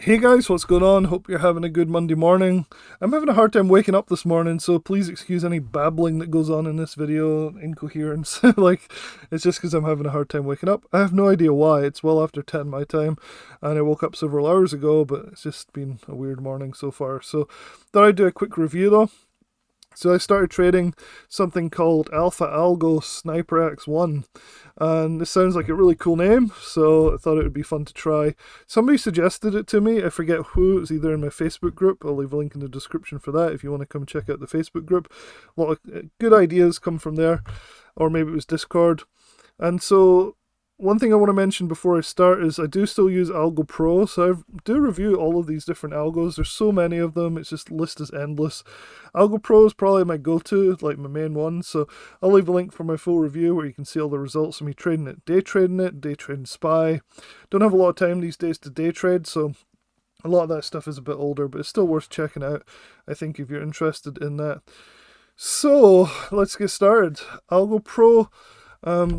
Hey guys, what's going on? Hope you're having a good Monday morning. I'm having a hard time waking up this morning, so please excuse any babbling that goes on in this video, incoherence. It's just because I'm having a hard time waking up. I have no idea why. It's well after 10 my time, and I woke up several hours ago, but it's just been a weird morning so far. So, thought I'd do a quick review though. So I started trading something called Algo SniperX1, and this sounds like a really cool name, so I thought it would be fun to try. Somebody suggested it to me, I forget who, it was either in my Facebook group, I'll leave a link in the description for that if you want to come check out the Facebook group. A lot of good ideas come from there, or maybe it was Discord. And so one thing I want to mention before I start is I do still use Algo Pro, so I do review all of these different algos. There's so many of them, it's just the list is endless. Algo Pro is probably my go-to, like my main one, so I'll leave a link for my full review where you can see all the results of me trading it, day trading SPY. Don't have a lot of time these days to day trade, so a lot of that stuff is a bit older, but it's still worth checking out, I think, if you're interested in that. So, let's get started. Algo Pro.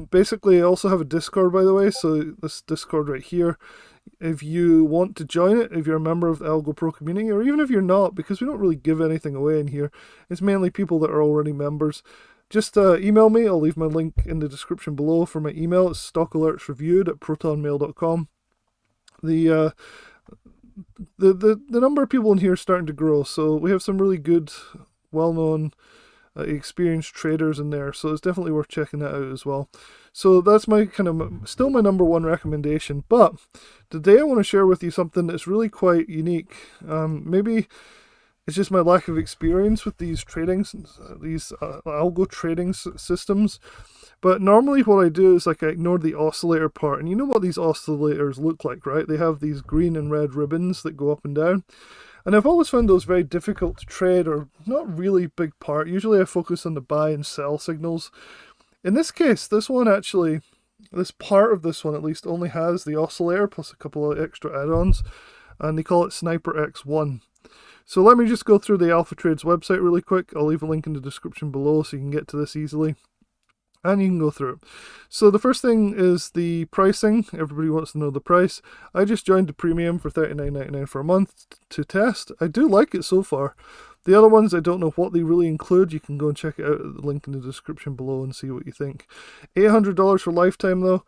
Basically, I also have a Discord, by the way, so this Discord right here, if you want to join it, if you're a member of the Algo Pro community, or even if you're not, because we don't really give anything away in here, it's mainly people that are already members, just email me. I'll leave my link in the description below for my email. It's stockalertsreviewed@protonmail.com. The number of people in here is starting to grow, so we have some really good, well-known experienced traders in there, so it's definitely worth checking that out as well. So that's my still my number one recommendation. But today I want to share with you something that's really quite unique. Maybe it's just my lack of experience with these algo trading systems. But normally what I do is I ignore the oscillator part, and you know what these oscillators look like, right? They have these green and red ribbons that go up and down. And I've always found those very difficult to trade, or not really big part. Usually I focus on the buy and sell signals. In this case, this part of this one at least, only has the oscillator plus a couple of extra add-ons, and they call it SniperX1. So let me just go through the Alpha Trades website really quick. I'll leave a link in the description below so you can get to this easily, and you can go through it. So the first thing is the pricing. Everybody wants to know the price. I just joined the premium for $39.99 for a month to test. I do like it so far. The other ones, I don't know what they really include. You can go and check it out at the link in the description below and see what you think. $800 for lifetime though.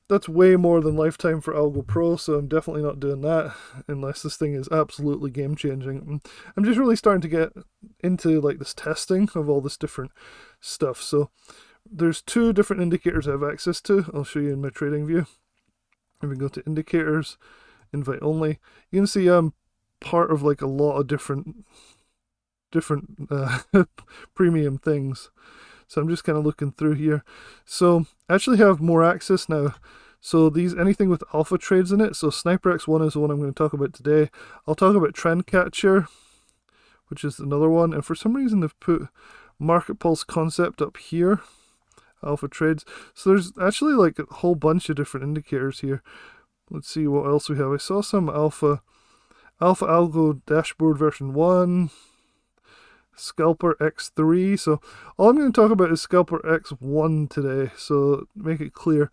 That's way more than lifetime for Algo Pro, so I'm definitely not doing that unless this thing is absolutely game-changing. I'm just really starting to get into this testing of all this different stuff. So there's two different indicators I have access to. I'll show you in my trading view. If we go to indicators, invite only, you can see I'm part of a lot of different premium things. So I'm just kind of looking through here. So I actually have more access now. So anything with alpha trades in it. So SniperX1 is the one I'm going to talk about today. I'll talk about Trend Catcher, which is another one. And for some reason they've put Market Pulse Concept up here. Alpha trades. So there's actually a whole bunch of different indicators here. Let's see what else we have. I saw some alpha algo dashboard version 1, scalper X3. So all I'm going to talk about is scalper X1 today, so make it clear.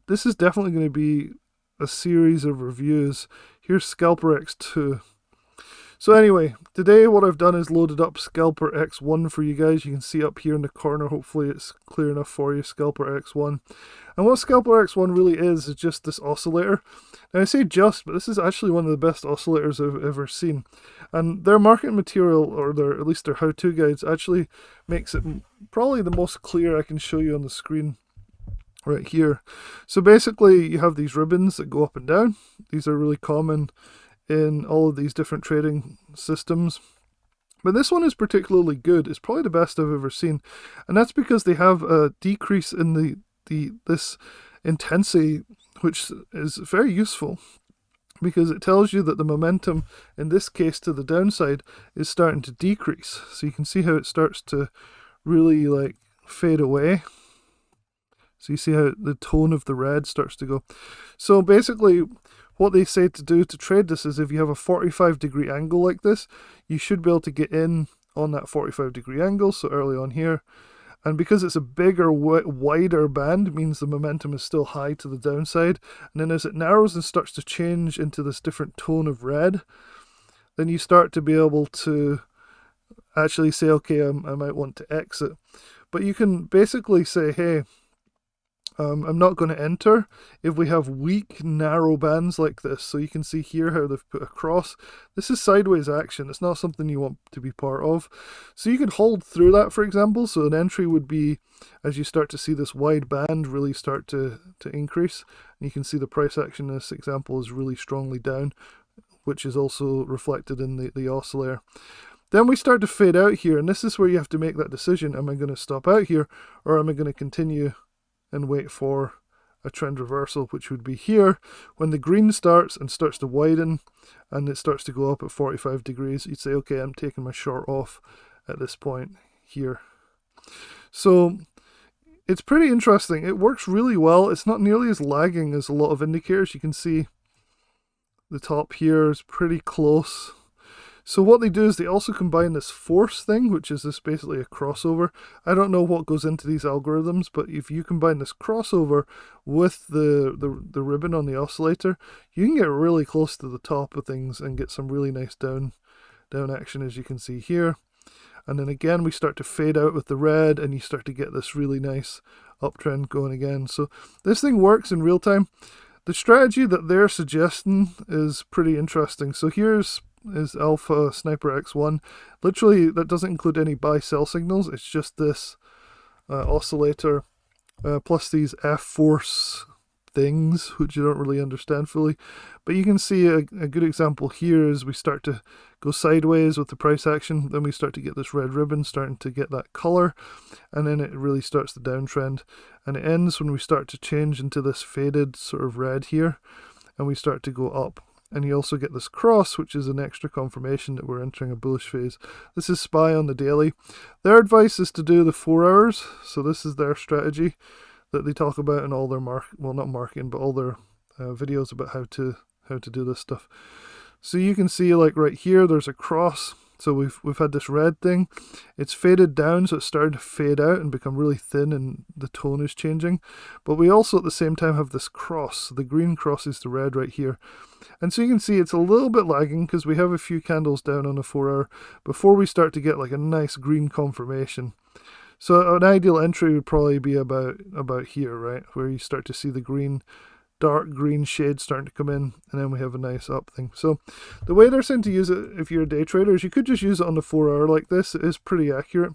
This is definitely going to be a series of reviews. Here's scalper X2. So anyway, today what I've done is loaded up Scalper X1 for you guys. You can see up here in the corner, hopefully it's clear enough for you, Scalper X1. And what Scalper X1 really is just this oscillator. Now I say just, but this is actually one of the best oscillators I've ever seen. And their marketing material, or at least their how-to guides, actually makes it probably the most clear I can show you on the screen right here. So basically you have these ribbons that go up and down. These are really common in all of these different trading systems, but this one is particularly good. It's probably the best I've ever seen, and that's because they have a decrease in this intensity, which is very useful because it tells you that the momentum in this case to the downside is starting to decrease. So you can see how it starts to really fade away. So you see how the tone of the red starts to go. So basically what they say to do to trade this is if you have a 45-degree angle like this, you should be able to get in on that 45-degree angle, so early on here, And because it's a bigger, wider band, it means the momentum is still high to the downside. And then as it narrows and starts to change into this different tone of red, then you start to be able to actually say, okay, I might want to exit. But you can basically say, hey, I'm not going to enter if we have weak, narrow bands like this. So you can see here how they've put a cross. This is sideways action. It's not something you want to be part of. So you could hold through that, for example. So an entry would be as you start to see this wide band really start to increase. And you can see the price action in this example is really strongly down, which is also reflected in the oscillator. Then we start to fade out here, and this is where you have to make that decision. Am I going to stop out here, or am I going to continue and wait for a trend reversal, which would be here when the green starts and starts to widen and it starts to go up at 45 degrees. You'd say, okay, I'm taking my short off at this point here. So it's pretty interesting. It works really well. It's not nearly as lagging as a lot of indicators. You can see the top here is pretty close. So what they do is they also combine this force thing, which is this basically a crossover. I don't know what goes into these algorithms, but if you combine this crossover with the ribbon on the oscillator, you can get really close to the top of things and get some really nice down action, as you can see here. And then again, we start to fade out with the red, and you start to get this really nice uptrend going again. So this thing works in real time. The strategy that they're suggesting is pretty interesting. So here's Alpha SniperX1. Literally, that doesn't include any buy-sell signals. It's just this oscillator plus these F-force things, which you don't really understand fully. But you can see a good example here is we start to go sideways with the price action. Then we start to get this red ribbon starting to get that color. And then it really starts the downtrend. And it ends when we start to change into this faded sort of red here. And we start to go up. And you also get this cross, which is an extra confirmation that we're entering a bullish phase. This is SPY on the daily. Their advice is to do the 4 hours. So this is their strategy that they talk about in all their not marketing, but all their videos about how to do this stuff. So you can see, like right here, there's a cross. So we've had this red thing. It's faded down, so it's starting to fade out and become really thin, and the tone is changing. But we also at the same time have this cross. The green crosses the red right here. And so you can see it's a little bit lagging because we have a few candles down on the 4 hour before we start to get like a nice green confirmation. So an ideal entry would probably be about here, right? Where you start to see the green, dark green shade starting to come in, and then we have a nice up thing. So the way they're saying to use it if you're a day trader is you could just use it on the 4 hour like this. It is pretty accurate.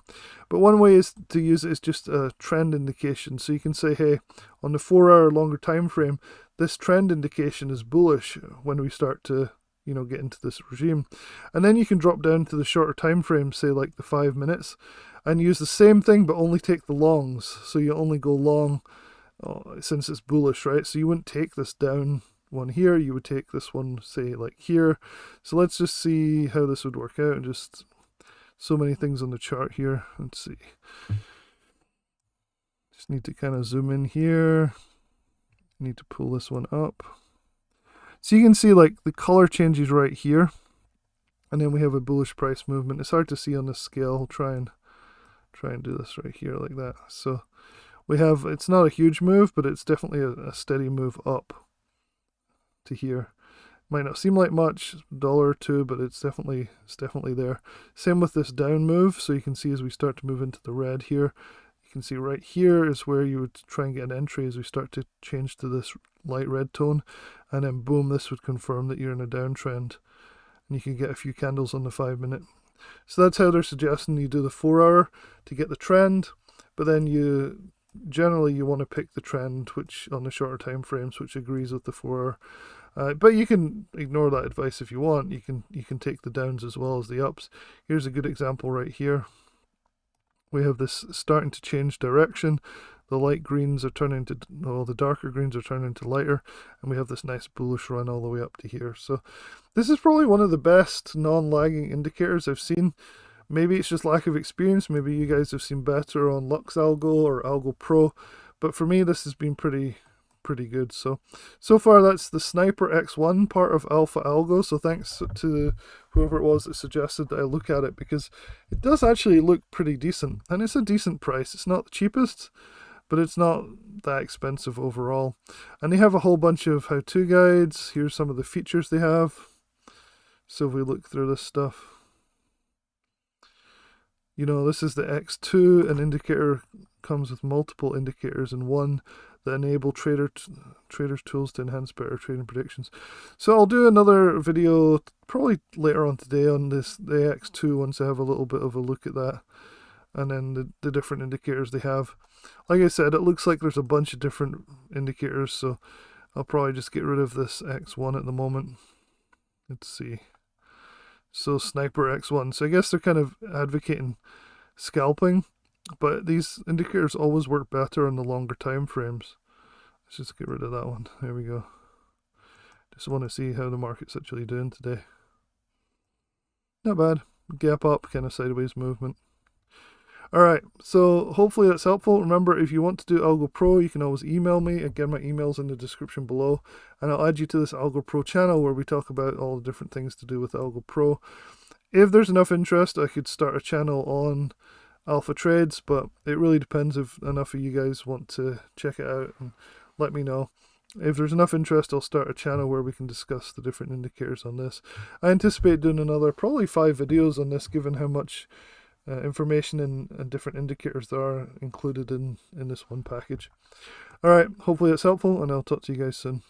But one way is to use it is just a trend indication. So you can say, hey, on the 4 hour longer time frame, this trend indication is bullish when we start to get into this regime. And then you can drop down to the shorter time frame, say like the 5 minutes, and use the same thing but only take the longs. So you only go long since it's bullish, right? So you wouldn't take this down one here, you would take this one, say like here. So let's just see how this would work out. And just so many things on the chart here. Let's see. Just need to kind of zoom in here. Need to pull this one up. So you can see like the color changes right here. And then we have a bullish price movement. It's hard to see on this scale. I'll try and do this right here like that. So we have, it's not a huge move, but it's definitely a steady move up to here. Might not seem like much, $1 or $2, but it's definitely there. Same with this down move. So you can see as we start to move into the red here, you can see right here is where you would try and get an entry as we start to change to this light red tone. And then boom, this would confirm that you're in a downtrend. And you can get a few candles on the 5 minute. So that's how they're suggesting you do the 4 hour to get the trend. But then generally you want to pick the trend which on the shorter time frames which agrees with the 4 hour. But you can ignore that advice if you want. You can take the downs as well as the ups. Here's a good example right here. We have this starting to change direction. The light greens are turning to, the darker greens are turning to lighter, and we have this nice bullish run all the way up to here. So this is probably one of the best non-lagging indicators I've seen. Maybe it's just lack of experience. Maybe you guys have seen better on Lux Algo or Algo Pro. But for me, this has been pretty pretty good. So far that's the SniperX1 part of Alpha Algo. So thanks to whoever it was that suggested that I look at it, because it does actually look pretty decent, and it's a decent price. It's not the cheapest, but it's not that expensive overall. And they have a whole bunch of how-to guides. Here's some of the features they have. So if we look through this stuff, you know, this is the X2. An indicator comes with multiple indicators in one that enable traders' tools to enhance better trading predictions. So I'll do another video probably later on today on the X2 once I have a little bit of a look at that, and then the different indicators they have. Like I said, it looks like there's a bunch of different indicators, so I'll probably just get rid of this X1 at the moment. Let's see. So SniperX1. So I guess they're kind of advocating scalping, but these indicators always work better on the longer time frames. Let's just get rid of that one. There we go. Just want to see how the market's actually doing today. Not bad. Gap up, kind of sideways movement. Alright, so hopefully that's helpful. Remember, if you want to do Algo Pro, you can always email me. Again, my email's in the description below. And I'll add you to this Algo Pro channel where we talk about all the different things to do with Algo Pro. If there's enough interest, I could start a channel on Alpha Trades, but it really depends if enough of you guys want to check it out and let me know. If there's enough interest, I'll start a channel where we can discuss the different indicators on this. I anticipate doing another probably 5 videos on this, given how much information and different indicators that are included in this one package. Alright, hopefully that's helpful, and I'll talk to you guys soon.